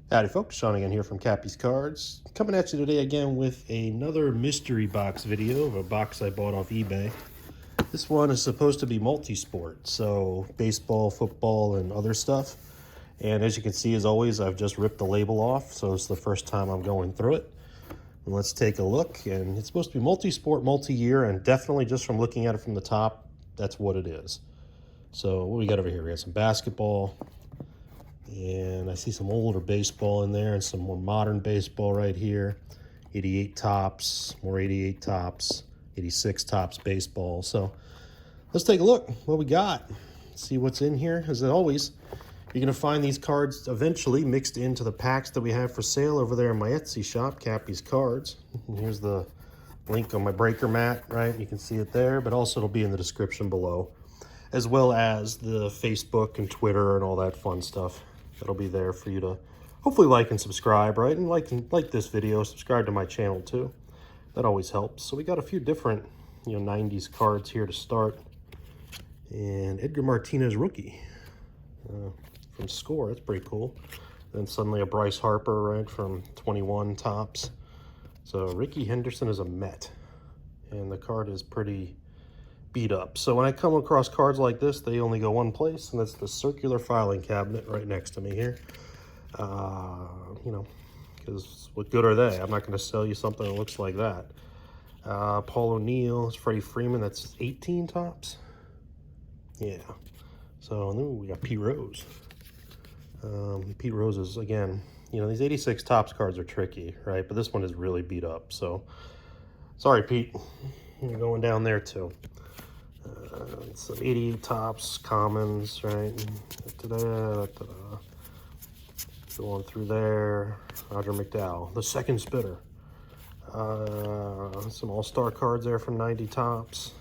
Howdy folks, Sean again here from Cappy's Cards. Coming at you today again with another mystery box video of a box I bought off eBay. This one is supposed to be multi-sport, so baseball, football, and other stuff. And as you can see, as always, I've just ripped the label off, so it's the first time I'm going through it. And let's take a look, and it's supposed to be multi-sport, multi-year, and definitely just from looking at it from the top, that's what it is. So what we got over here? We got some basketball, and I see some older baseball in there and some more modern baseball right here. 88 Topps, more 88 Topps, 86 Topps baseball. So let's take a look what we got. See what's in here. As always, you're going to find these cards eventually mixed into the packs that we have for sale over there in my Etsy shop, Cappy's Cards. And here's the link on my breaker mat, right? You can see it there, but also it'll be in the description below, as well as the Facebook and Twitter and all that fun stuff. That'll be there for you to hopefully like and subscribe, right? And like this video, subscribe to my channel too. That always helps. So we got a few different, 90s cards here to start. And Edgar Martinez rookie from Score. That's pretty cool. Then suddenly a Bryce Harper, right, from 21 Topps. So Ricky Henderson is a Met, and the card is pretty beat up. So when I come across cards like this, they only go one place, and that's the circular filing cabinet right next to me here. Because what good are they? I'm not going to sell you something that looks like that. Paul O'Neill, Freddie Freeman, that's 18 Topps. Yeah. So we got Pete Rose. Pete Rose is, again, these 86 Topps cards are tricky, right? But this one is really beat up. So sorry, Pete. You're going down there too. Some 88 Topps commons, right? Going through there. Roger McDowell, the second spitter. Some all-star cards there from 90 Topps.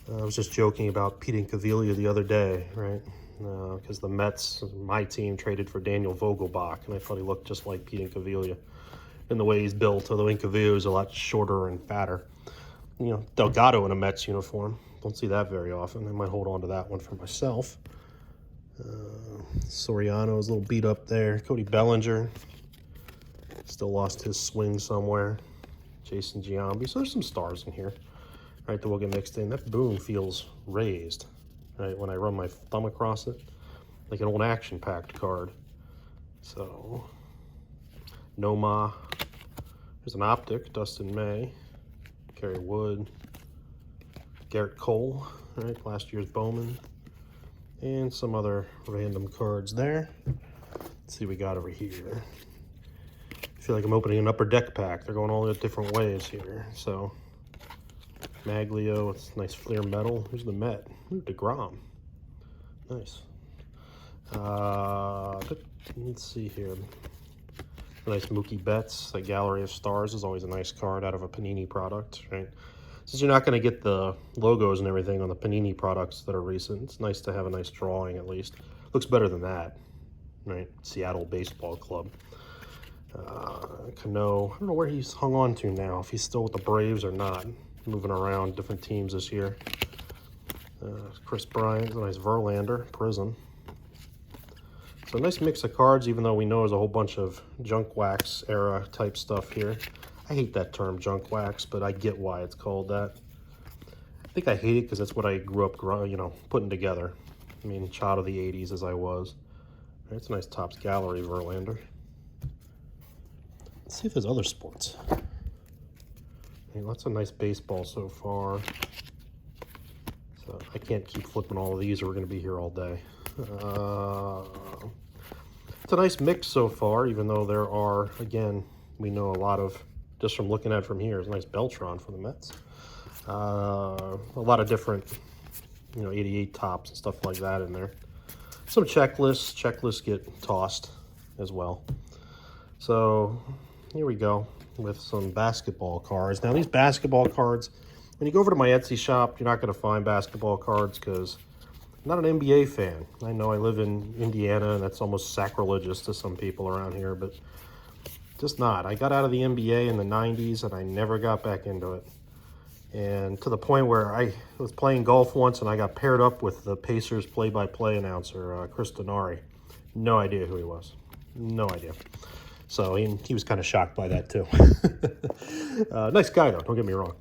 I was just joking about Pete Incaviglia the other day, right? Because the Mets, my team, traded for Daniel Vogelbach, and I thought he looked just like Pete Incaviglia in the way he's built, although Incaviglia is a lot shorter and fatter. Delgado in a Mets uniform. Don't see that very often. I might hold on to that one for myself. Soriano's a little beat up there. Cody Bellinger. Still lost his swing somewhere. Jason Giambi. So there's some stars in here, right, that will get mixed in. That boom feels raised, right, when I run my thumb across it. Like an old action-packed card. So, Noma. There's an optic. Dustin May. Kerry Wood, Garrett Cole, right, last year's Bowman, and some other random cards there. Let's see what we got over here. I feel like I'm opening an upper deck pack. They're going all the different ways here. So, Maglio, it's nice Fleer metal. Here's the Met. Ooh, DeGrom. Nice. Let's see here. Nice Mookie Betts. A Gallery of Stars is always a nice card out of a Panini product, right? Since you're not going to get the logos and everything on the Panini products that are recent, it's nice to have a nice drawing at least. Looks better than that, right? Seattle Baseball Club. Cano, I don't know where he's hung on to now, if he's still with the Braves or not. Moving around different teams this year. Chris Bryant, a nice Verlander, Prism. So a nice mix of cards, even though we know there's a whole bunch of junk wax era type stuff here. I hate that term, junk wax, but I get why it's called that. I think I hate it because that's what I grew up, putting together. I mean, child of the 80s as I was. It's a nice Topps Gallery Verlander. Let's see if there's other sports. Lots of nice baseball so far. So I can't keep flipping all of these or we're going to be here all day. It's a nice mix so far, even though there are, again, we know a lot of, just from looking at it from here, is a nice Beltron for the Mets. A lot of different, 88 Topps and stuff like that in there. Some checklists. Checklists get tossed as well. So here we go with some basketball cards. Now these basketball cards, when you go over to my Etsy shop, you're not going to find basketball cards because I'm not an NBA fan. I know I live in Indiana, and that's almost sacrilegious to some people around here, but just not. I got out of the NBA in the 90s, and I never got back into it. And to the point where I was playing golf once, and I got paired up with the Pacers play-by-play announcer, Chris Denari. No idea who he was. No idea. So he was kind of shocked by that too. Nice guy though, don't get me wrong.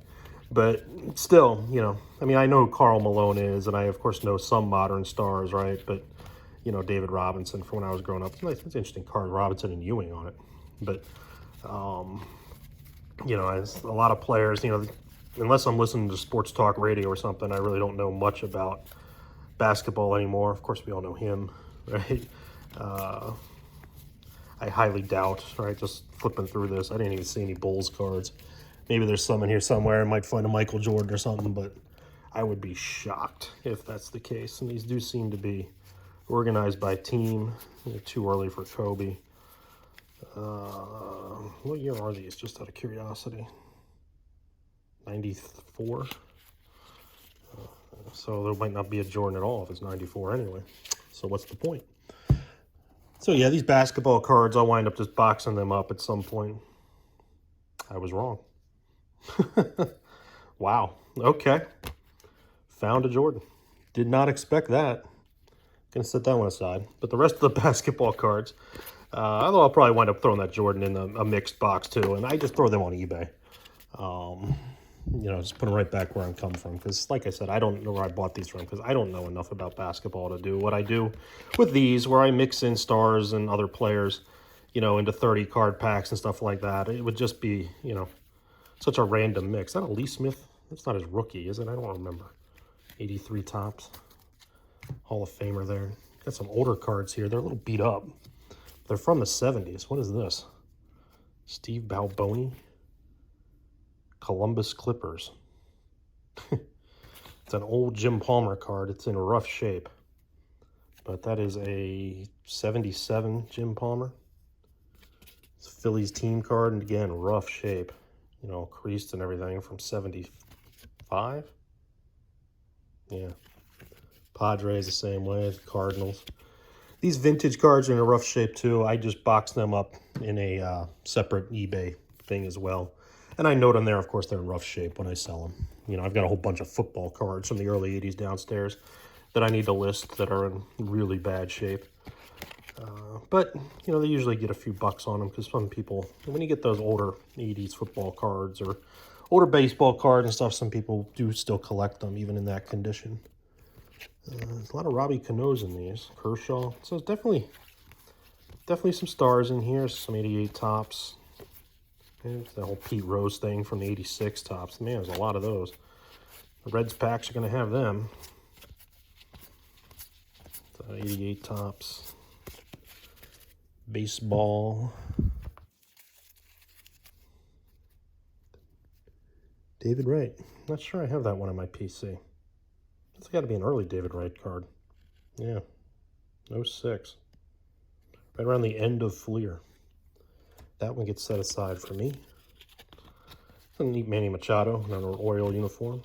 But still, you know, I mean, I know who Karl Malone is, and I of course know some modern stars, right? But you know, David Robinson from when I was growing up. It's an interesting card, Robinson and Ewing on it. But you know, as a lot of players, you know, unless I'm listening to sports talk radio or something, I really don't know much about basketball anymore. Of course, we all know him, right? I highly doubt, right? Just flipping through this, I didn't even see any Bulls cards. Maybe there's some in here somewhere. I might find a Michael Jordan or something, but I would be shocked if that's the case. And these do seem to be organized by team. They're too early for Kobe. What year are these? Just out of curiosity. 94. So there might not be a Jordan at all if it's 94 anyway. So what's the point? So yeah, these basketball cards, I'll wind up just boxing them up at some point. I was wrong. Wow. Okay. Found a Jordan. Did not expect that. Gonna set that one aside. But the rest of the basketball cards, although I'll probably wind up throwing that Jordan in a mixed box too, and I just throw them on eBay. You know, just put them right back where I'm coming from. Because, like I said, I don't know where I bought these from because I don't know enough about basketball to do what I do with these, where I mix in stars and other players, you know, into 30 card packs and stuff like that. It would just be, you know, such a random mix. Is that a Lee Smith? That's not his rookie, is it? I don't remember. 83 tops. Hall of Famer there. Got some older cards here. They're a little beat up. They're from the 70s. What is this? Steve Balboni. Columbus Clippers. It's an old Jim Palmer card. It's in rough shape. But that is a 77 Jim Palmer. It's Phillies team card, and again, rough shape. You know, creased and everything from 75. Yeah. Padres the same way, the Cardinals. These vintage cards are in a rough shape too. I just box them up in a separate eBay thing as well. And I note on there, of course, they're in rough shape when I sell them. You know, I've got a whole bunch of football cards from the early 80s downstairs that I need to list that are in really bad shape. But, you know, they usually get a few bucks on them because some people, when you get those older 80s football cards or older baseball cards and stuff, some people do still collect them even in that condition. There's a lot of Robbie Canoes in these. Kershaw. So it's definitely some stars in here. Some 88 tops. There's that whole Pete Rose thing from the 86 tops. Man, there's a lot of those. The Reds packs are going to have them. So 88 tops. Baseball. David Wright. Not sure I have that one on my PC. It's got to be an early David Wright card. Yeah. 06. Right around the end of Fleer. That one gets set aside for me. A neat Manny Machado in an Oriole uniform.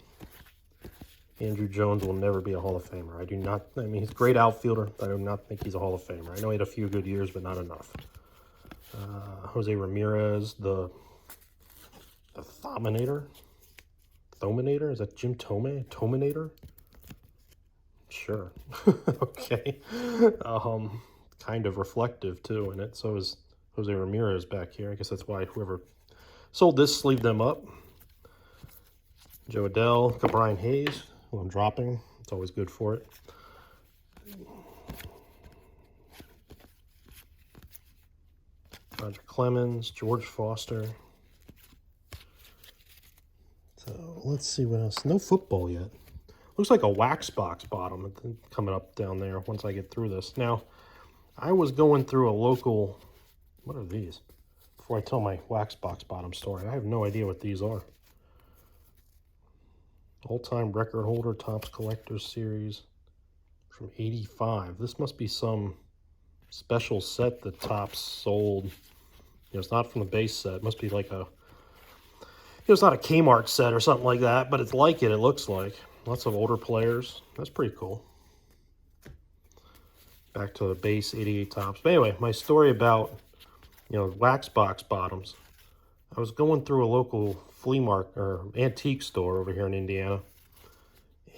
Andrew Jones will never be a Hall of Famer. I mean, he's a great outfielder, but I do not think he's a Hall of Famer. I know he had a few good years, but not enough. Jose Ramirez, the Thominator? Thominator? Is that Jim Thome? Tominator? Sure. Okay. Kind of reflective, too, in it. So is Jose Ramirez back here. I guess that's why whoever sold this sleeved them up. Joe Adell, Brian Hayes, who I'm dropping. It's always good for it. Roger Clemens, George Foster. So let's see what else. No football yet. Looks like a wax box bottom coming up down there once I get through this. Now, I was going through a local... What are these? Before I tell my wax box bottom story, I have no idea what these are. All-time record holder, Topps Collectors Series from 85. This must be some special set that Topps sold. You know, it's not from the base set. It must be like a... It's not a Kmart set or something like that, but it's like it looks like. Lots of older players. That's pretty cool. Back to the base 88 Topps. But anyway, my story about, you know, wax box bottoms. I was going through a local flea market or antique store over here in Indiana,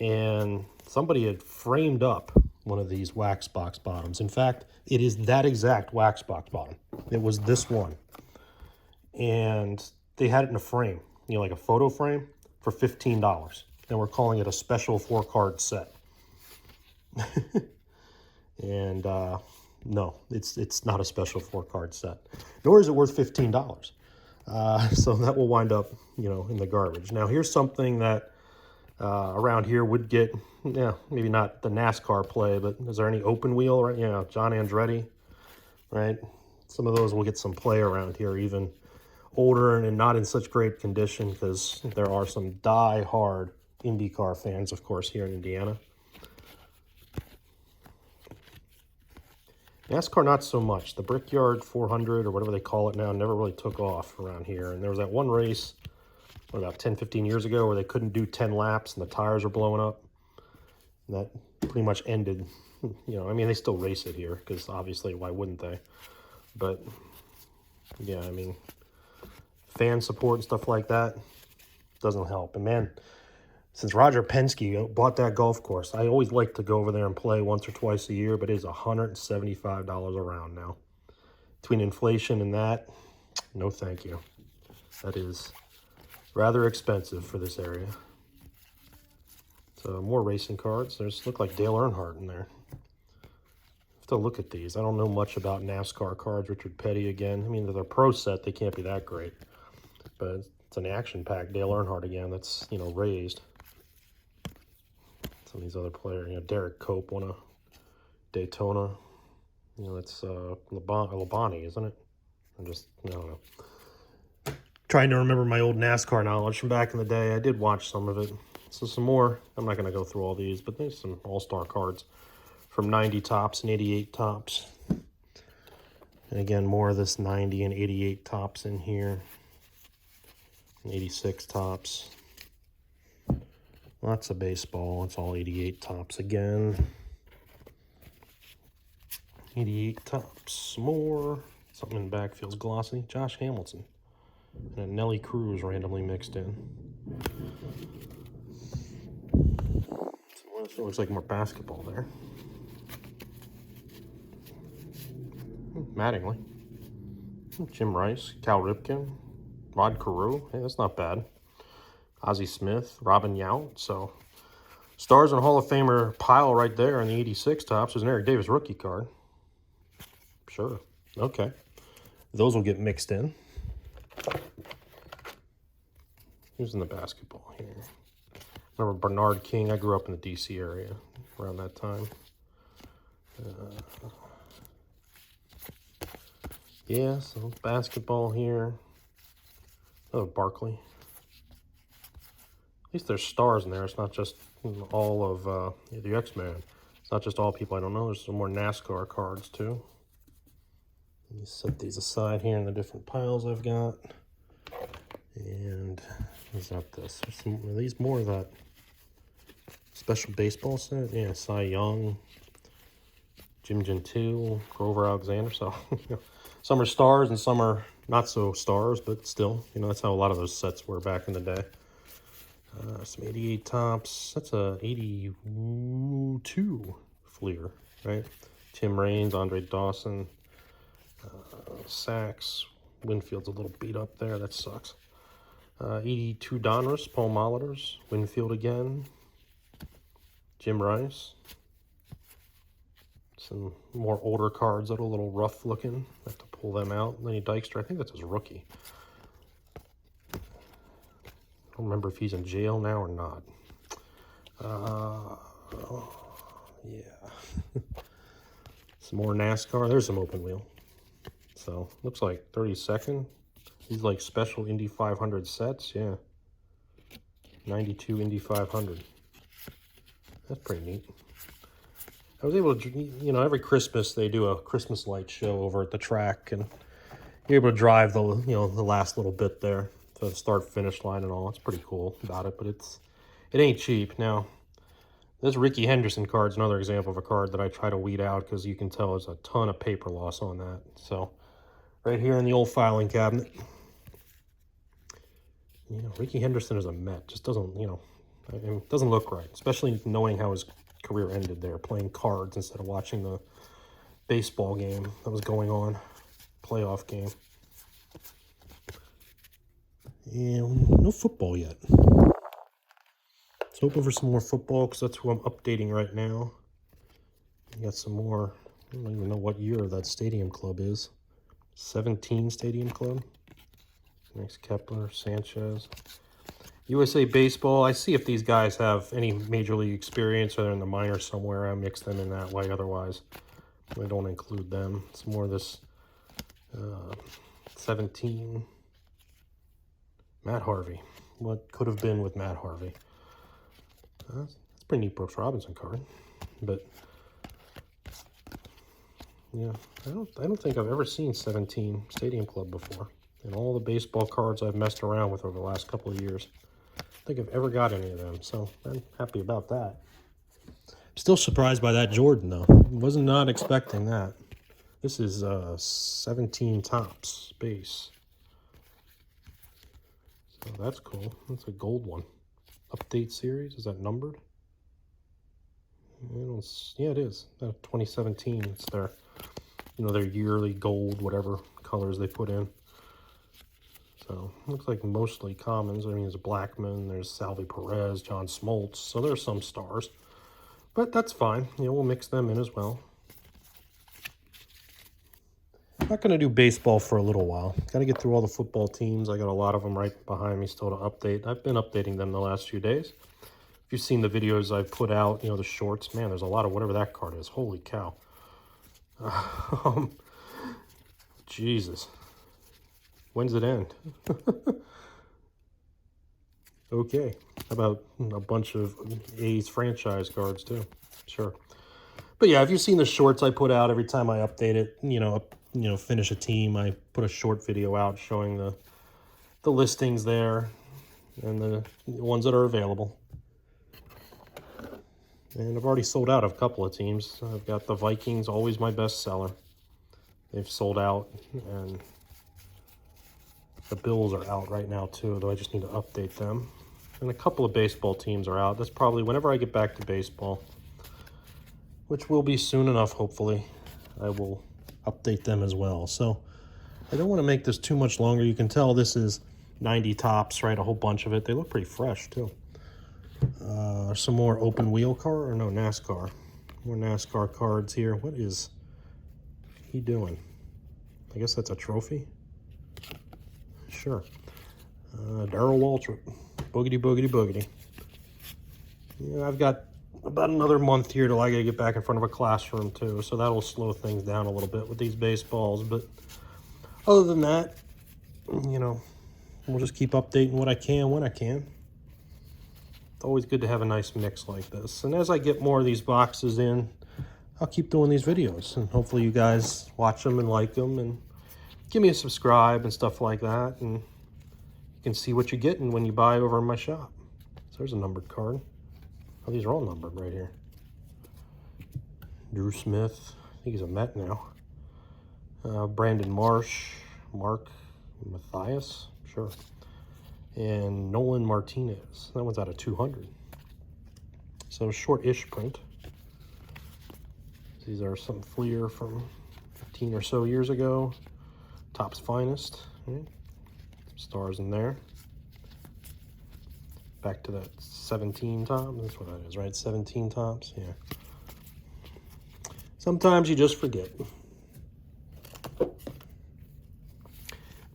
and somebody had framed up one of these wax box bottoms. In fact, it is that exact wax box bottom. It was this one. And they had it in a frame, you know, like a photo frame, for $15. And we're calling it a special 4-card set. And no, it's not a special 4-card set, nor is it worth $15. So that will wind up, you know, in the garbage. Now here's something that around here would get, yeah, maybe not the NASCAR play, but is there any open wheel, right? You know, John Andretti, right? Some of those will get some play around here, even older and not in such great condition, because there are some die-hard IndyCar fans, of course, here in Indiana. NASCAR, not so much. The Brickyard 400, or whatever they call it now, never really took off around here. And there was that one race, what, about 10, 15 years ago, where they couldn't do 10 laps and the tires were blowing up. And that pretty much ended, you know, I mean, they still race it here, because obviously, why wouldn't they? But, yeah, I mean, fan support and stuff like that doesn't help. And, man, since Roger Penske bought that golf course, I always like to go over there and play once or twice a year, but it is $175 a round now. Between inflation and that, no thank you. That is rather expensive for this area. So more racing cards. There's look like Dale Earnhardt in there. Have to look at these. I don't know much about NASCAR cards. Richard Petty again. I mean, they're a pro set. They can't be that great. But it's an action pack. Dale Earnhardt again. That's, you know, raised. Some of these other players, you know, Derek Cope won a Daytona. You know, that's Labonte, isn't it? I don't know. Trying to remember my old NASCAR knowledge from back in the day. I did watch some of it. So some more. I'm not going to go through all these, but there's some all-star cards from 90 tops and 88 tops. And again, more of this 90 and 88 tops in here. And 86 tops. Lots of baseball. It's all 88 tops again. 88 tops. More. Something in the back feels glossy. Josh Hamilton. And a Nelly Cruz randomly mixed in. So it looks like more basketball there. Mattingly. Jim Rice. Cal Ripken. Rod Carew. Hey, that's not bad. Ozzie Smith, Robin Yount. So, Stars and Hall of Famer pile right there in the 86 tops. There's an Eric Davis rookie card. Sure. Okay. Those will get mixed in. Who's in the basketball here? Remember Bernard King? I grew up in the D.C. area around that time. Yeah, so basketball here. Oh, Barkley. At least there's stars in there. It's not just all of the X-Men. It's not just all people I don't know. There's some more NASCAR cards, too. Let me set these aside here in the different piles I've got. And what's that this? Are these more of that special baseball set? Yeah, Cy Young, Jim Gentile, Grover Alexander. So, some are stars and some are not so stars, but still, you know, that's how a lot of those sets were back in the day. Some 88 tops. That's a 82 Fleer, right? Tim Raines, Andre Dawson, Sachs. Winfield's a little beat up there. That sucks. 82 Donruss, Paul Molitor's. Winfield again. Jim Rice. Some more older cards that are a little rough looking. I have to pull them out. Lenny Dykstra. I think that's his rookie. I don't remember if he's in jail now or not. Yeah. Some more NASCAR. There's some open wheel. So, looks like 32nd. These like special Indy 500 sets. Yeah. 92 Indy 500. That's pretty neat. I was able to, you know, every Christmas they do a Christmas light show over at the track, and you're able to drive the, you know, the last little bit there to the start-finish line and all. It's pretty cool about it, but it ain't cheap. Now, this Ricky Henderson card is another example of a card that I try to weed out because you can tell there's a ton of paper loss on that. So, right here in the old filing cabinet, you know, Ricky Henderson is a Met. Just doesn't, you know, I mean, doesn't look right, especially knowing how his career ended there, playing cards instead of watching the baseball game that was going on, playoff game. And no football yet. So hoping for some more football because that's who I'm updating right now. I got some more. I don't even know what year that Stadium Club is. 17 Stadium Club. Next Kepler, Sanchez. USA Baseball. I see if these guys have any major league experience or they're in the minors somewhere. I mix them in that way. Otherwise, I don't include them. It's more this 17. Matt Harvey. What could have been with Matt Harvey? That's pretty neat Brooks Robinson card. But yeah, I don't think I've ever seen 17 Stadium Club before. And all the baseball cards I've messed around with over the last couple of years. I don't think I've ever got any of them, so I'm happy about that. Still surprised by that Jordan, though. Was not expecting that. This is 17 Topps base. So that's cool. That's a gold one. Update series, is that numbered? Yeah, it is. 2017. It's their, their yearly gold, whatever colors they put in. So looks like mostly commons. I mean, there's Blackman, there's Salvi Perez, John Smoltz. So there's some stars, but that's fine. We'll mix them in as well. Not going to do baseball for a little while. Got to get through all the football teams. I got a lot of them right behind me still to update. I've been updating them the last few days. If you've seen the videos I've put out, the shorts, man, there's a lot of whatever that card is. Holy cow. Jesus. When's it end? Okay. How about a bunch of A's franchise cards too? Sure. But yeah, if you've seen the shorts I put out every time I update it, finish a team, I put a short video out showing the listings there and the ones that are available. And I've already sold out of a couple of teams. I've got the Vikings, always my best seller. They've sold out, and the Bills are out right now too, though I just need to update them. And a couple of baseball teams are out. That's probably whenever I get back to baseball, which will be soon enough, hopefully, I will update them as well. So I don't want to make this too much longer. You can tell this is 90 Topps, right? A whole bunch of it. They look pretty fresh too. Some more open wheel car, or no, NASCAR. More NASCAR cards here. What is he doing? I guess that's a trophy. Sure. Darrell Waltrip. Boogity, boogity, boogity. Yeah, I've got about another month here till I gotta get back in front of a classroom too, so that'll slow things down a little bit with these baseballs. But other than that, we'll just keep updating what I can when I can. It's always good to have a nice mix like this. And as I get more of these boxes in, I'll keep doing these videos. And hopefully you guys watch them and like them and give me a subscribe and stuff like that. And you can see what you're getting when you buy over in my shop. So there's a numbered card. Oh, these are all numbered right here. Drew Smith. I think he's a Met now. Brandon Marsh. Mark Mathias. Sure. And Nolan Martinez. That one's out of 200. So short-ish print. These are some Fleer from 15 or so years ago. Topps Finest. Right? Stars in there. Back to that 17 Topps. That's what that is, right? 17 Topps. Yeah. Sometimes you just forget.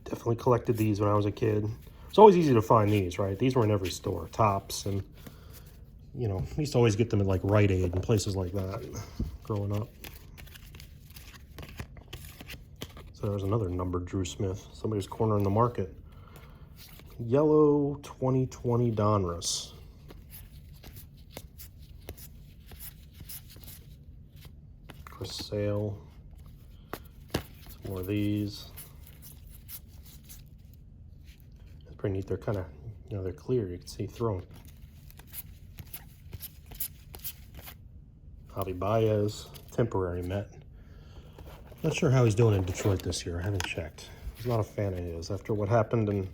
Definitely collected these when I was a kid. It's always easy to find these, right? These were in every store, Topps, and I used to always get them at like Rite Aid and places like that growing up. So there's another numbered Drew Smith. Somebody's cornering the market. Yellow 2020 Donruss. Chris Sale. Some more of these. It's pretty neat. They're kind of, they're clear. You can see through them. Javi Baez, temporary Met. Not sure how he's doing in Detroit this year. I haven't checked. I was not a fan of his after what happened and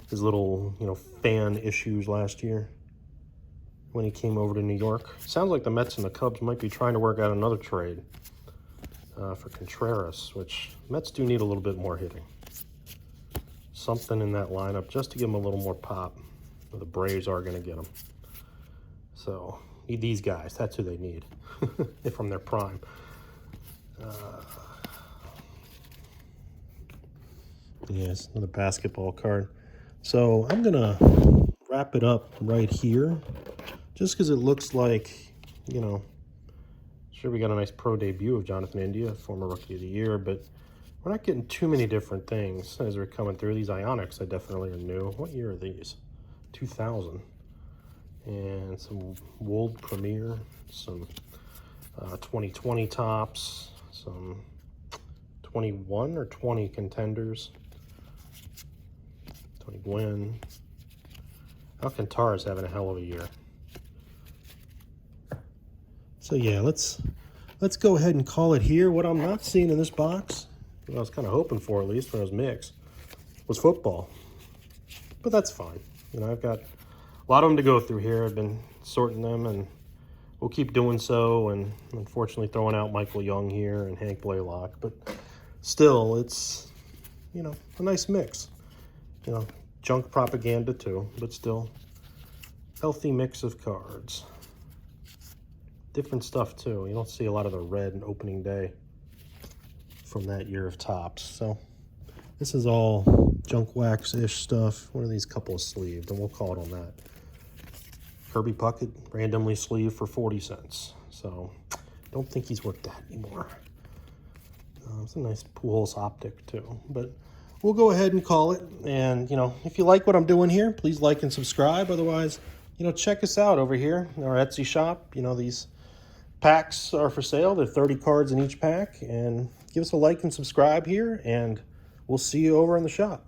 his little, fan issues last year. when he came over to New York. Sounds like the Mets and the Cubs might be trying to work out another trade for Contreras, which Mets do need a little bit more hitting. Something in that lineup just to give them a little more pop. The Braves are going to get them. So, need these guys. That's who they need from their prime. Yes, another basketball card. So, I'm going to wrap it up right here just because it looks like, you know, sure we got a nice pro debut of Jonathan India, former Rookie of the Year, but we're not getting too many different things as we're coming through. These Ionics I definitely are new. What year are these? 2000. And some Wold Premier, some 2020 tops, some 21 or 20 contenders. Tony Gwynn. Alcantara's having a hell of a year. So yeah, let's go ahead and call it here. What I'm not seeing in this box, what I was kind of hoping for at least when it was mixed, was football. But that's fine. You know, I've got a lot of them to go through here. I've been sorting them, and we'll keep doing so. And unfortunately, throwing out Michael Young here and Hank Blaylock. But still, it's, you know, a nice mix. You know, junk propaganda too, but still healthy mix of cards. Different stuff too. You don't see a lot of the red in opening day from that year of tops. So this is all junk wax-ish stuff. What are these couple of sleeved? And we'll call it on that. Kirby Puckett, randomly sleeved for 40 cents. So don't think he's worth that anymore. It's a nice Pujols optic too. But we'll go ahead and call it. And, you know, if you like what I'm doing here, please like and subscribe. Otherwise, you know, check us out over here in our Etsy shop. You know, these packs are for sale. There are 30 cards in each pack. And give us a like and subscribe here. And we'll see you over in the shop.